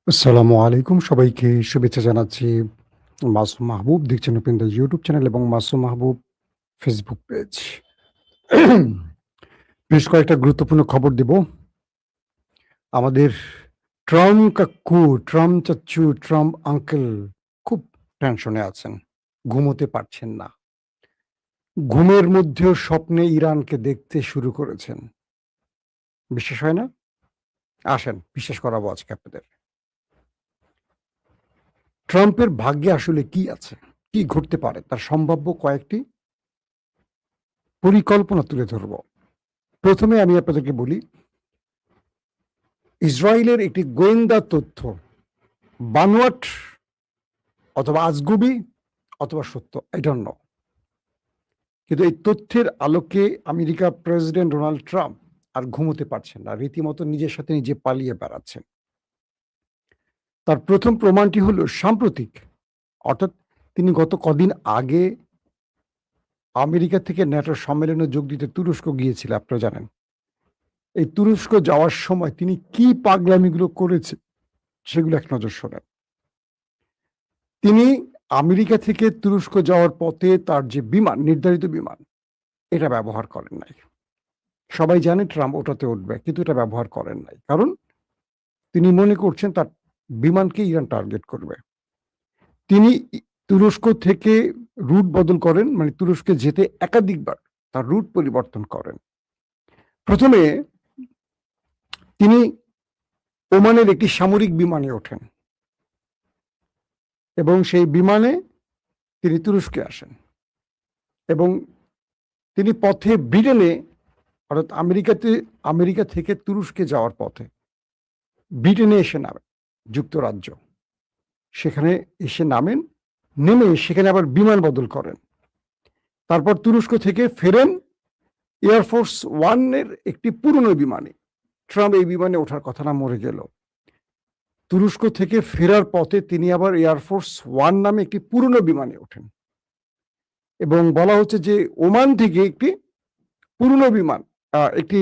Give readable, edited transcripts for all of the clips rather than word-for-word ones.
আসসালামু আলাইকুম। সবাইকে শুভেচ্ছা জানাচ্ছি। মাসুম মাহবুব দেখছেন ওপেন দ্য ইউটিউব চ্যানেল এবং মাসুম মাহবুব ফেসবুক পেজ। বেশ কয়েকটা গুরুত্বপূর্ণ খবর দেব। আমাদের ট্রাম্প কাকু, ট্রাম্প চাচ্চু, ট্রাম্প আঙ্কেল খুব টেনশনে আছেন। ঘুমোতে পারছেন না। ঘুমের মধ্যেও স্বপ্নে ইরানকে দেখতে শুরু করেছেন। বিশ্বাস হয় না? আসেন বিশ্বাস করাবো আজকে আপনাদের। ট্রাম্পের ভাগ্যে আসলে কি আছে? কি ঘটতে পারে? তার সম্ভাব্য কয়েকটি পরিকল্পনা তুলে ধরব। প্রথমে আমি আপনাদেরকে বলি, ইসরায়েলের একটি গোয়েন্দা তথ্য বানোয়াট অথবা আজগুবি অথবা সত্য, I don't know। কিন্তু এই তথ্যের আলোকে আমেরিকার প্রেসিডেন্ট ডোনাল্ড ট্রাম্প আর ঘুমোতে পারছেন না। রীতিমতো নিজের সাথে নিজে পালিয়ে বেড়াচ্ছেন। তার প্রথম প্রমাণটি হলো সাম্প্রতিক, অর্থাৎ তিনি গত কদিন আগে আমেরিকা থেকে ন্যাটো সম্মেলনে যোগ দিতে তুরস্ক গিয়েছিলেন, আপনারা জানেন। এই তুরস্ক যাওয়ার সময় তিনি কি পাগলামিগুলো করেছে সেগুলো এক নজর শোনেন। তিনি আমেরিকা থেকে তুরস্ক যাওয়ার পথে তার যে বিমান, নির্ধারিত বিমান, এটা ব্যবহার করেন নাই। সবাই জানে ট্রাম্প ওটাতে উঠবে, কিন্তু এটা ব্যবহার করেন নাই। কারণ তিনি মনে করছেন তার বিমানকে ইরান টার্গেট করবে। তিনি তুরস্ক থেকে রুট বদল করেন, মানে তুরস্কে যেতে একাধিকবার তার রুট পরিবর্তন করেন। প্রথমে তিনি ওমানের একটি সামরিক বিমানে ওঠেন এবং সেই বিমানে তিনি তুরস্কে আসেন এবং তিনি পথে ব্রিটেনে, অর্থাৎ আমেরিকা থেকে তুরস্কে যাওয়ার পথে ব্রিটেনে এসে নামেন, যুক্তরাজ্য। সেখানে এসে নামেন, নেমে সেখানে আবার বিমান বদল করেন। তারপর তুরস্ক থেকে ফেরেন এয়ারফোর্স ওয়ানের একটি পুরনো বিমানে। ট্রাম্প এই বিমানে ওঠার কথা না, মরে গেল। তুরস্ক থেকে ফেরার পথে তিনি আবার এয়ারফোর্স ওয়ান নামে একটি পুরনো বিমানে ওঠেন এবং বলা হচ্ছে যে ওমান থেকে একটি পুরনো বিমান, একটি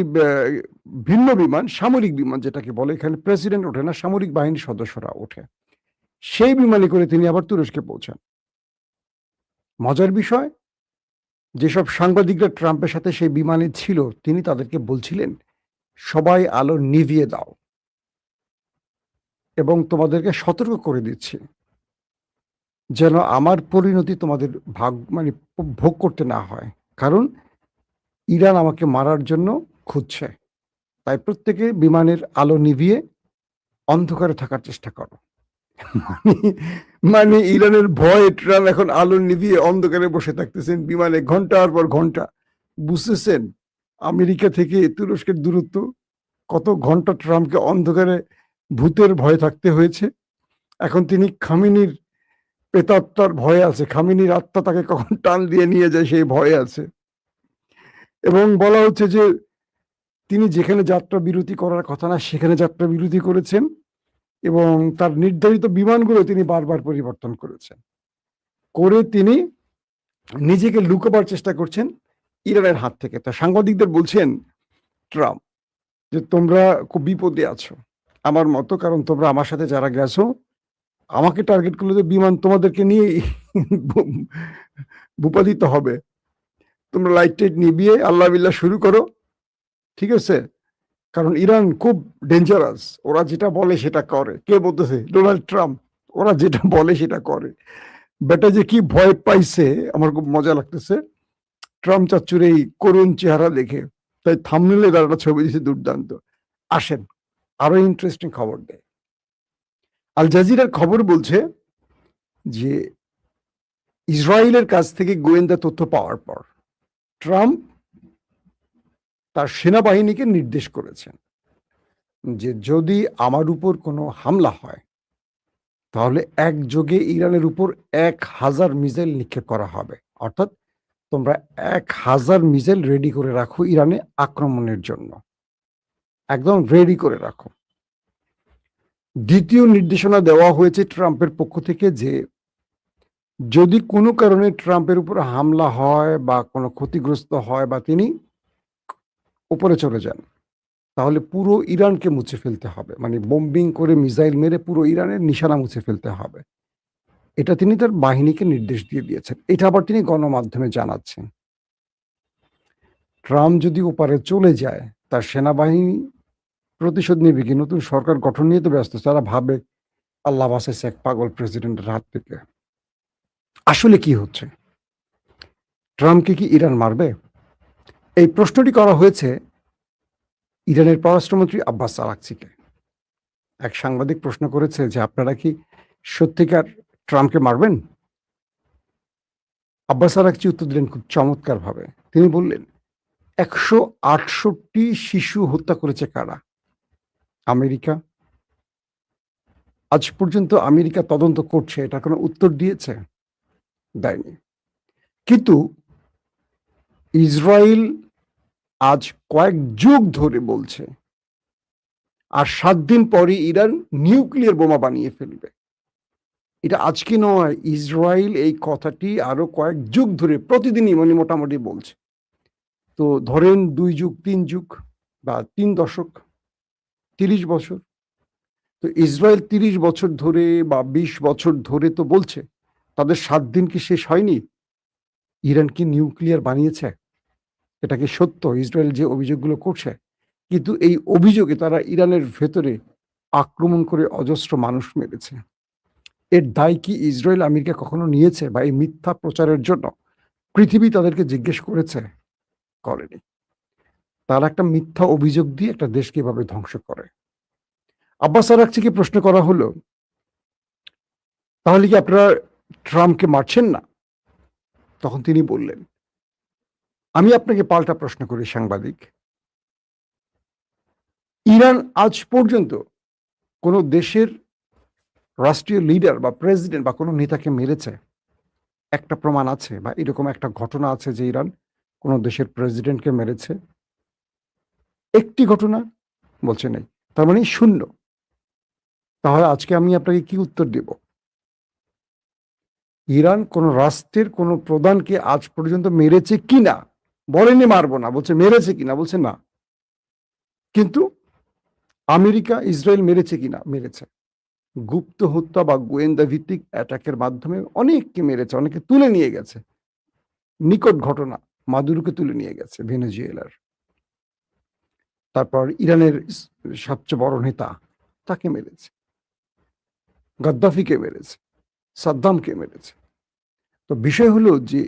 ভিন্ন বিমান, সামরিক বিমান যেটাকে বলে, এখানে প্রেসিডেন্ট ওঠে না, সামরিক বাহিনীর সদস্যরা ওঠে। সেই বিমানে করে তিনি আবার তুরস্কে পৌঁছান। মজার বিষয়, যেসব সাংবাদিকরা ট্রাম্পের সাথে সেই বিমানে ছিল, তিনি তাদেরকে বলছিলেন, সবাই আলো নিভিয়ে দাও এবং তোমাদেরকে সতর্ক করে দিচ্ছি যেন আমার পরিণতি তোমাদের মানে ভোগ করতে না হয়। কারণ ইরান আমাকে মারার জন্য খুঁজছে। তাই প্রত্যেকে বিমানের আলো নিভিয়ে অন্ধকারে থাকার চেষ্টা করো। মানে ইরানের ভয়ে ট্রাম্প এখন আলো নিভিয়ে অন্ধকারে বসে থাকতেছেন বিমানে ঘন্টার পর ঘন্টা। বুঝতেছেন আমেরিকা থেকে তুরস্কের দূরত্ব কত ঘন্টা ট্রাম্পকে অন্ধকারে ভূতের ভয়ে থাকতে হয়েছে। এখন তিনি খামেনির প্রেতাত্মার ভয়ে আছে, খামেনির আত্মা তাকে কখন টান দিয়ে নিয়ে যায় সেই ভয়ে আছে। এবং বলা হচ্ছে যে তিনি যেখানে যাত্রা বিরতি করার কথা না সেখানে যাত্রা বিরতি করেছেন এবং তার নির্ধারিত বিমানগুলো তিনি বারবার পরিবর্তন করেছেন, করে তিনি নিজেকে লুকোবার চেষ্টা করছেন ইরানের হাত থেকে। তা সাংবাদিকদের বলছেন ট্রাম্প যে তোমরা খুব বিপদে আছো আমার মতো, কারণ তোমরা আমার সাথে যারা গেছো আমাকে টার্গেট করলে তো বিমান তোমাদেরকে নিয়ে ভূপাতিত হবে। তোমরা লাইট টাইট নিবিয়ে আল্লাহ বিল্লাহ শুরু করো, ঠিক আছে? কারণ ইরান খুব ডেঞ্জারাস, ওরা যেটা বলে সেটা করে। কে বলতেছে? Donald Trump. ওরা যেটা বলে সেটা করে। বেটা যে কি ভয় পাইছে আমার খুব মজা লাগতেছে ট্রাম্প চাচ্চুর এই করুণ চেহারা দেখে। তাই থাম্বনেইলে তার একটা ছবি দিয়েছে দুর্দান্ত। আসেন আরো ইন্টারেস্টিং খবর দেয়। আল জাজিরার খবর বলছে যে ইসরায়েলের কাছ থেকে গোয়েন্দা তথ্য পাওয়ার পর ট্রাম্প তার সেনাবাহিনীকে নির্দেশ করেছেন যে যদি আমার উপর কোনো হামলা হয় তাহলে একযোগে ইরানের উপর 1000 মিসাইল নিক্ষেপ করা হবে। অর্থাৎ তোমরা 1000 মিসাইল রেডি করে রাখো ইরানে আক্রমণের জন্য, একদম রেডি করে রাখো। দ্বিতীয় নির্দেশনা দেওয়া হয়েছে ট্রাম্পের পক্ষ থেকে যে যদি কোনো কারণে ট্রাম্পের উপর হামলা হয় বা কোনো ক্ষতিগ্রস্ত হয় বা তিনি উপরে চলে যান, তাহলে পুরো ইরানকে মুছে ফেলতে হবে, মানে বোম্বিং করে মিসাইল মেরে পুরো ইরানের নিশানা মুছে ফেলতে হবে। এটা তিনি তার বাহিনীকে নির্দেশ দিয়ে দিয়েছেন। এটা আবার তিনি গণমাধ্যমে জানাচ্ছেন। ট্রাম্প যদি ওপারে চলে যায়, তার সেনাবাহিনী প্রতিশোধ নেবে কি? নতুন সরকার গঠন নিয়ে তো ব্যস্ত। তারা ভাবে আল্লাহ বাঁচাইছে এক পাগল প্রেসিডেন্টের হাত থেকে। আসলে কি হচ্ছে? ট্রাম্পকে কি ইরান মারবে? এই প্রশ্নটি করা হয়েছে ইরানের পররাষ্ট্রমন্ত্রী আব্বাস আরাকচিকে। এক সাংবাদিক প্রশ্ন করেছে যে আপনারা কি সত্যিকার ট্রাম্পকে মারবেন? আব্বাস আরাকচি উত্তর দিলেন খুব চমৎকার ভাবে। তিনি বললেন 168 শিশু হত্যা করেছে কারা? আমেরিকা। আজ পর্যন্ত আমেরিকা তদন্ত করছে, এটা কোনো উত্তর দিয়েছে? দেয়নি। কিন্তু ইসরায়েল আজ কয়েক যুগ ধরে বলছে, আর 7 দিন পরে ইরান নিউক্লিয়ার বোমা বানিয়ে ফেলবে। এটা আজকে নয়, ইসরায়েল এই কথাটি আরো কয়েক যুগ ধরে প্রতিদিনই মানে মোটামুটি বলছে। তো ধরেন 2 যুগ 3 যুগ বা 3 দশক, 30 বছর। তো ইসরায়েল 30 বছর ধরে বা 20 বছর ধরে তো বলছে, তাদের 7 দিন কি শেষ হয়নি? ইরান কি নিউক্লিয়ার বানিয়েছে? এটা কি সত্য ইসরায়েল যে অভিযোগগুলো করছে? কিন্তু এই অভিযোগে তারা ইরানের ভেতরে আক্রমণ করে অজস্র মানুষ মেরেছে। এর দায় কি ইসরায়েল আমেরিকা কখনো নিয়েছে? বা এই মিথ্যা প্রচারের জন্য পৃথিবী তাদেরকে জিজ্ঞেস করেছে? করেনি। তারা একটা মিথ্যা অভিযোগ দিয়ে একটা দেশকে এভাবে ধ্বংস করে। আব্বাস আরাকচিকে প্রশ্ন করা হলো, তাহলে কি আপনারা ট্রাম্পকে মারছেন না? তখন তিনি বললেন, আমি আপনাকে পাল্টা প্রশ্ন করি সাংবাদিক, ইরান আজ পর্যন্ত কোনো দেশের রাষ্ট্রীয় লিডার বা প্রেসিডেন্ট বা কোনো নেতাকে মেরেছে? একটা প্রমাণ আছে বা এরকম একটা ঘটনা আছে যে ইরান কোনো দেশের প্রেসিডেন্টকে মেরেছে? একটি ঘটনা বলছে নেই। তার মানে শূন্য। তাহলে আজকে আমি আপনাকে কি উত্তর দেব? ইরান কোন রাষ্ট্রের কোন প্রধানকে আজ পর্যন্ত মেরেছে কিনা? বলেনি মারবো না, বলছে মেরেছে কিনা? বলছে না। কিন্তু আমেরিকা ইসরায়েল মেরেছে কিনা? মেরেছে। গুপ্ত হত্যা বা গোয়েন্দা ভিত্তিক অ্যাটাকের মাধ্যমে অনেককে মেরেছে, অনেকে তুলে নিয়ে গেছে। নিকট ঘটনা, মাদুরোকে তুলে নিয়ে গেছে ভেনেজুয়েলার। তারপর ইরানের সবচেয়ে বড় নেতা, তাকে মেরেছে। গাদ্দাফিকে মেরেছে, সাদ্দামকে মেরেছে। তো বিষয় হলো যে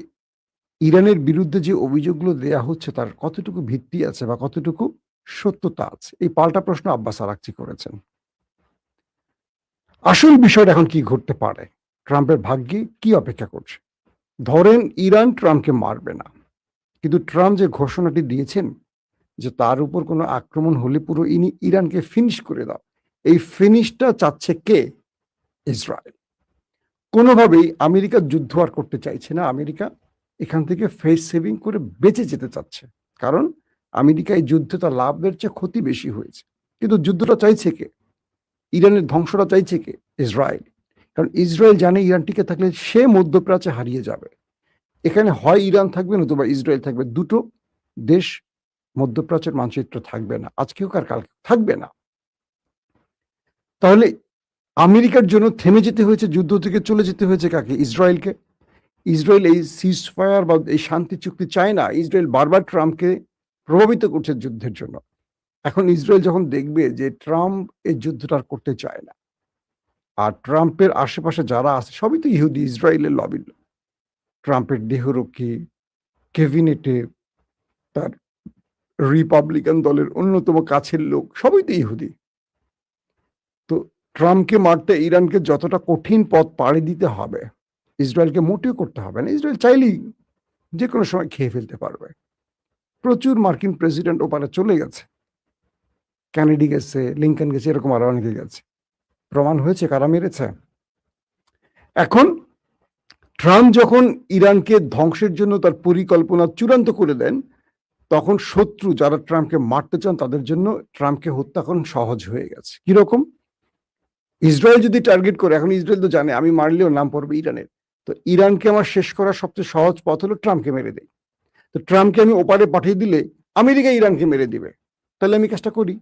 ইরানের বিরুদ্ধে যে অভিযোগগুলো দেয়া হচ্ছে তার কতটুকু ভিত্তি আছে বা কতটুকু সত্যতা আছে, এই পাল্টা প্রশ্ন আব্বাস আরাকচি করেছেন। আসল বিষয়টা এখন কি ঘটতে পারে? ট্রাম্পের ভাগ্যে কি অপেক্ষা করছে? ধরেন ইরান ট্রাম্পকে মারবে না, কিন্তু ট্রাম্প যে ঘোষণাটি দিয়েছেন যে তার উপর কোনো আক্রমণ হলে পুরো ইরানকে ফিনিশ করে দাও, এই ফিনিশটা চাচ্ছে কে? ইসরায়েল। কোনোভাবেই আমেরিকা যুদ্ধ আর করতে চাইছে না। আমেরিকা এখান থেকে ফেস সেভিং করে বেঁচে যেতে চাচ্ছে, কারণ আমেরিকা এই যুদ্ধে তার লাভের চেয়ে ক্ষতি বেশি হয়েছে। কিন্তু যুদ্ধটা চাইছে কে? ইরানের ধ্বংসটা চাইছে কে? ইসরায়েল। কারণ ইসরায়েল জানে ইরান টিকে থাকলে সে মধ্যপ্রাচ্যে হারিয়ে যাবে। এখানে হয় ইরান থাকবে নতুবা ইসরায়েল থাকবে, দুটো দেশ মধ্যপ্রাচ্যের মানচিত্র থাকবে না, আজকেও কার কাল থাকবে না। তাহলে আমেরিকার জন্য থেমে যেতে হয়েছে, যুদ্ধ থেকে চলে যেতে হয়েছে কাকে? ইসরায়েলকে। ইসরায়েল এই সিজ ফায়ার বা এই শান্তি চুক্তি চায় না। ইসরায়েল বারবার ট্রাম্পকে প্রভাবিত করছে যুদ্ধের জন্য। এখন ইসরায়েল যখন দেখবে যে ট্রাম্প এই যুদ্ধটা আর করতে চায় না, আর ট্রাম্পের আশেপাশে যারা আছে সবই তো ইহুদি, ইসরায়েলের লবির লোক। ট্রাম্পের দেহরক্ষী, ক্যাবিনেটে তার রিপাবলিকান দলের অন্যতম কাছের লোক সবই তো ইহুদি। তো ট্রাম্পকে মারতে ইরানকে যতটা কঠিন পথ পাড়ি দিতে হবে, ইসরায়েলকে মোটেও করতে হবে না। ইসরায়েল চাইলেই যে কোনো সময় খেয়ে ফেলতে পারবে। প্রচুর মার্কিন প্রেসিডেন্ট ওপারে চলে গেছে, কেনেডি গেছে, লিঙ্কন গেছে, এরকম আরো অনেকে গেছে। প্রমাণ হয়েছে কারা মেরেছে। এখন ট্রাম্প যখন ইরানকে ধ্বংসের জন্য তার পরিকল্পনা চূড়ান্ত করে দেন, তখন শত্রু যারা ট্রাম্পকে মারতে চান তাদের জন্য ট্রাম্পকে হত্যা করা সহজ হয়ে গেছে। কিরকম? ইসরায়েল যদি টার্গেট করে, এখন ইসরায়েল তো জানে আমি মারলেও নাম পড়বে ইরানের, তো ইরানকে আমার শেষ করার সবচেয়ে সহজ পথ হলো ট্রাম্পকে মেরে দেয়। তো ট্রাম্পকে আমি ওপারে পাঠিয়ে দিলে আমেরিকা ইরানকে মেরে দিবে। তাহলে আমি কাজটা করি।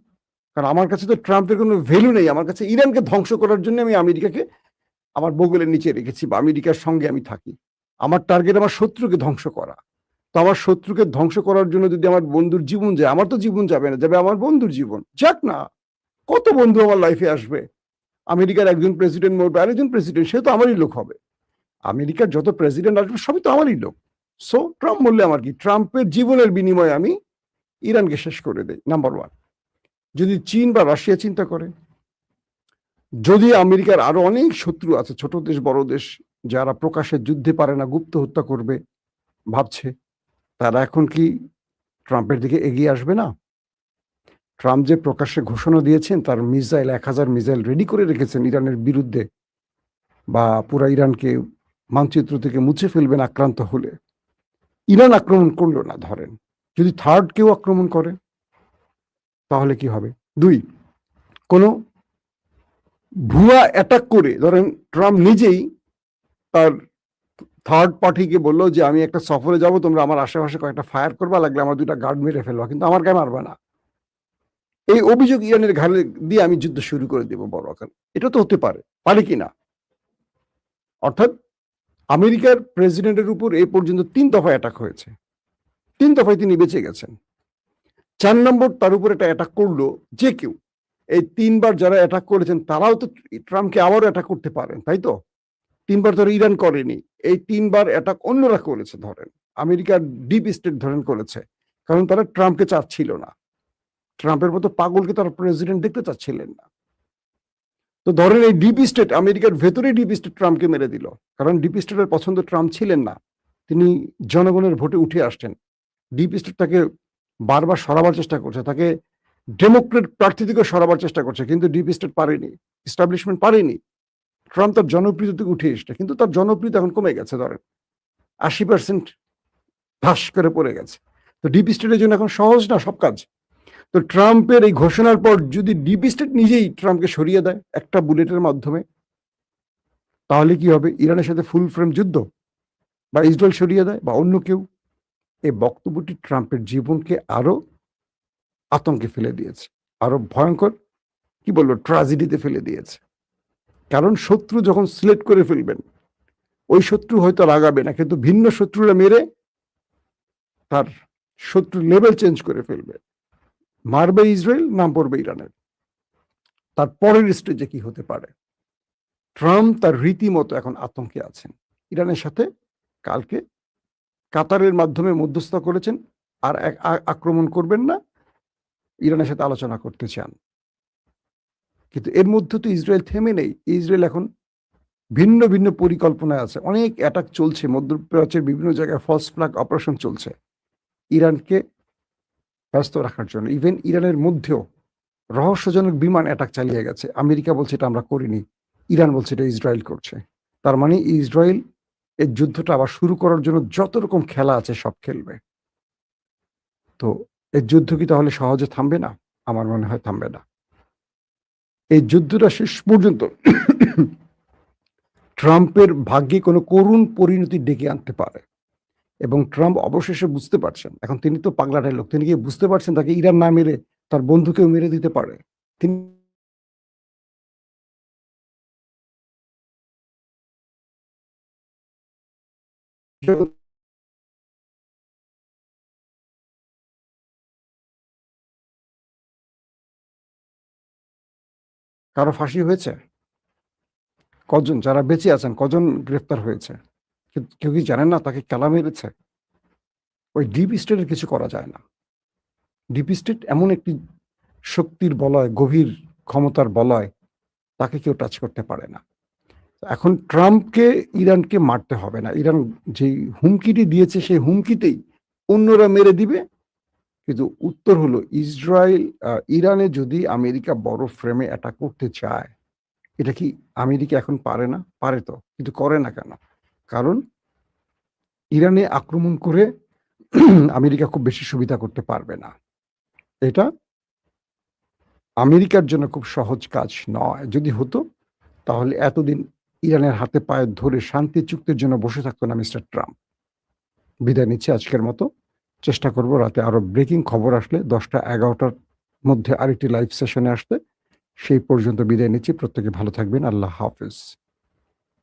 কারণ আমার কাছে তো ট্রাম্পের কোনো ভ্যালু নেই। আমার কাছে ইরানকে ধ্বংস করার জন্য আমি আমেরিকাকে আমার বগলের নিচে রেখেছি বা আমেরিকার সঙ্গে আমি থাকি। আমার টার্গেট আমার শত্রুকে ধ্বংস করা। তো আমার শত্রুকে ধ্বংস করার জন্য যদি আমার বন্ধুর জীবন যায়, আমার তো জীবন যাবে না, যাবে আমার বন্ধুর জীবন। যাক না, কত বন্ধু আমার লাইফে আসবে। আমেরিকার একজন প্রেসিডেন্ট মরবে, আরেকজন প্রেসিডেন্ট, সে তো আমারই লোক হবে। আমেরিকার যত প্রেসিডেন্ট আসবে সবই তো আমারই লোক। সো ট্রাম্প বললে আমার কি, ট্রাম্পের জীবনের বিনিময়ে আমি ইরানকে শেষ করে দেই, নাম্বার ওয়ান। যদি চীন বা রাশিয়া চিন্তা করে, যদি আমেরিকার আরো অনেক শত্রু আছে, ছোট দেশ বড় দেশ, যারা প্রকাশ্যে যুদ্ধে পারে না, গুপ্ত হত্যা করবে ভাবছে, তারা এখন কি ট্রাম্পের দিকে এগিয়ে আসবে না? ট্রাম্প যে প্রকাশ্যে ঘোষণা দিয়েছেন, তার মিসাইল 1000 মিসাইল রেডি করে রেখেছেন ইরানের বিরুদ্ধে, বা পুরা ইরানকে মানচিত্র থেকে মুছে ফেলবেন আক্রান্ত হলে। ইরান আক্রমণ করলো না, ধরেন যদি থার্ড কেউ আক্রমণ করে তাহলে কি হবে? দুই, কোনো ভুয়া অ্যাটাক করে, ধরেন ট্রাম্প নিজেই তার থার্ড পার্টিকে বললো যে আমি একটা সফরে যাব, তোমরা আমার আশেপাশে কয়েকটা ফায়ার করবা, লাগলে আমার 2টা গার্ড মেরে ফেলবা, কিন্তু আমার গায়ে মারবা না। এই অভিযোগ ইরানের ঘাড়ে দিয়ে আমি যুদ্ধ শুরু করে দেব বড় আকার। এটা তো হতে পারে, পারে কি না? অর্থাৎ আমেরিকার প্রেসিডেন্টের উপর এ পর্যন্ত 3 দফা অ্যাটাক হয়েছে, 3 দফায় তিনি বেঁচে গেছেন। 4 নম্বর তার উপর একটা অ্যাটাক করলো যে কেউ। এই 3 বার যারা অ্যাটাক করেছেন তারাও তো ট্রাম্পকে আবারও অ্যাটাক করতে পারেন, তাই তো? 3 বার ধরে ইরান করেনি, এই 3 বার অ্যাটাক অন্যরা করেছে। ধরেন আমেরিকার ডিপ স্টেট ধরেন করেছে, কারণ তারা ট্রাম্পকে চাচ্ছিল না। ট্রাম্পের মতো পাগলকে তারা প্রেসিডেন্ট দেখতে চাচ্ছিলেন না। তো ধরেন এই ডিপ স্টেট, আমেরিকার ভেতরে ডিপ স্টেট ট্রাম্পকে মেরে দিল, কারণ ডিপ স্টেটের পছন্দ ট্রাম্প ছিলেন না, তিনি জনগণের ভোটে উঠে আসছেন। ডিপ স্টেট তাকে বারবার সরাবার চেষ্টা করছে, তাকে ডেমোক্রেট প্রার্থী থেকে সরাবার চেষ্টা করছে, কিন্তু ডিপ স্টেট পারেনি, এস্টাবলিশমেন্ট পারেনি। ট্রাম্প তার জনপ্রিয়তা থেকে উঠে এসছে, কিন্তু তার জনপ্রিয়তা এখন কমে গেছে, ধরেন 80% ধাস করে পড়ে গেছে। তো ডিপ স্টেটের জন্য এখন সহজ না সব কাজ। তো ট্রাম্পের এই ঘোষণার পর যদি ডিপ স্টেট নিজেই ট্রাম্পকে সরিয়ে দেয় একটা বুলেটের মাধ্যমে, তাহলে কি হবে? ইরানের সাথে ফুল ফ্রেম যুদ্ধ, বা ইসরায়েল সরিয়ে দেয় বা অন্য কেউ। এই বক্তব্যটি ট্রাম্পের জীবনকে আরো আতঙ্কে ফেলে দিয়েছে, আরো ভয়ঙ্কর, কি বলবো, ট্র্যাজেডিতে ফেলে দিয়েছে। কারণ শত্রু যখন সিলেক্ট করে ফেলবেন, ওই শত্রু হয়তো রাগাবে না, কিন্তু ভিন্ন শত্রুরা মেরে তার শত্রু লেভেল চেঞ্জ করে ফেলবে। মারবে ইসরায়েল, নাম পড়বে ইরানের। তার পরের স্টেজে কি হতে পারে? ট্রাম্প তার রীতিমতো এখন আতঙ্কে আছেন। ইরানের সাথে কালকে কাতারের মাধ্যমে মধ্যস্থতা করেছেন, আর আক্রমণ করবেন না, ইরানের সাথে আলোচনা করতে চান। কিন্তু এর মধ্যে তো ইসরায়েল থেমে নেই। ইসরায়েল এখন ভিন্ন ভিন্ন পরিকল্পনায় আছে, অনেক অ্যাটাক চলছে মধ্যপ্রাচ্যের বিভিন্ন জায়গায়, ফলস ফ্ল্যাগ অপারেশন চলছে ইরানকে ব্যস্ত রাখার জন্য। ইভেন ইরানের মধ্যেও রহস্যজনক বিমান অ্যাটাক চালিয়ে গেছে। আমেরিকা বলছে এটা আমরা করিনি, ইরান বলছে এটা ইসরায়েল করছে। তার মানে ইসরায়েল এই যুদ্ধটা আবার শুরু করার জন্য যত রকম খেলা আছে সব খেলবে। তো এই যুদ্ধ কি তাহলে সহজে থামবে না? আমার মনে হয় থামবে না। এই যুদ্ধটা শেষ পর্যন্ত ট্রাম্পের ভাগ্যে কোনো করুণ পরিণতি ডেকে আনতে পারে। এবং ট্রাম্প অবশেষে বুঝতে পারছেন, এখন তিনি তো পাগলাটাই লোক, তিনি কি বুঝতে পারছেন তাকে ইরান না মেরে তার বন্ধুকেও মেরে দিতে পারে। তিনি কারো ফাঁসি হয়েছে? কজন যারা বেঁচে আছেন, কজন গ্রেফতার হয়েছে? কেউ কি জানেন না তাকে কেলা মেরেছে? ওই ডিপ স্টেটের কিছু করা যায় না। ডিপ স্টেট এমন একটি শক্তির বলয়, গভীর ক্ষমতার বলয়, তাকে কেউ টাচ করতে পারে না। এখন ট্রাম্পকে ইরানকে মারতে হবে না। ইরান যেই হুমকিটি দিয়েছে সেই হুমকিতেই অন্যরা মেরে দিবে। কিন্তু উত্তর হলো ইসরায়েল, ইরানে যদি আমেরিকা বড় ফ্রেমে অ্যাটাক করতে চায়, এটা কি আমেরিকা এখন পারে না? পারে তো, কিন্তু করে না কেন? কারণ ইরানে আক্রমণ করে আমেরিকা খুব বেশি সুবিধা করতে পারবে না। এটা আমেরিকার জন্য খুব সহজ কাজ নয়। যদি হতো তাহলে এতদিন ইরানের হাতে পায়ে ধরে শান্তি চুক্তির জন্য বসে থাকতো না মিস্টার ট্রাম্প। বিদায় নিচ্ছি আজকের মতো। চেষ্টা করব রাতে আরো ব্রেকিং খবর আসলে 10টা 11টার মধ্যে আরেকটি লাইভ সেশনে আসতে। সেই পর্যন্ত বিদায় নিচ্ছি। প্রত্যেকে ভালো থাকবেন। আল্লাহ হাফেজ।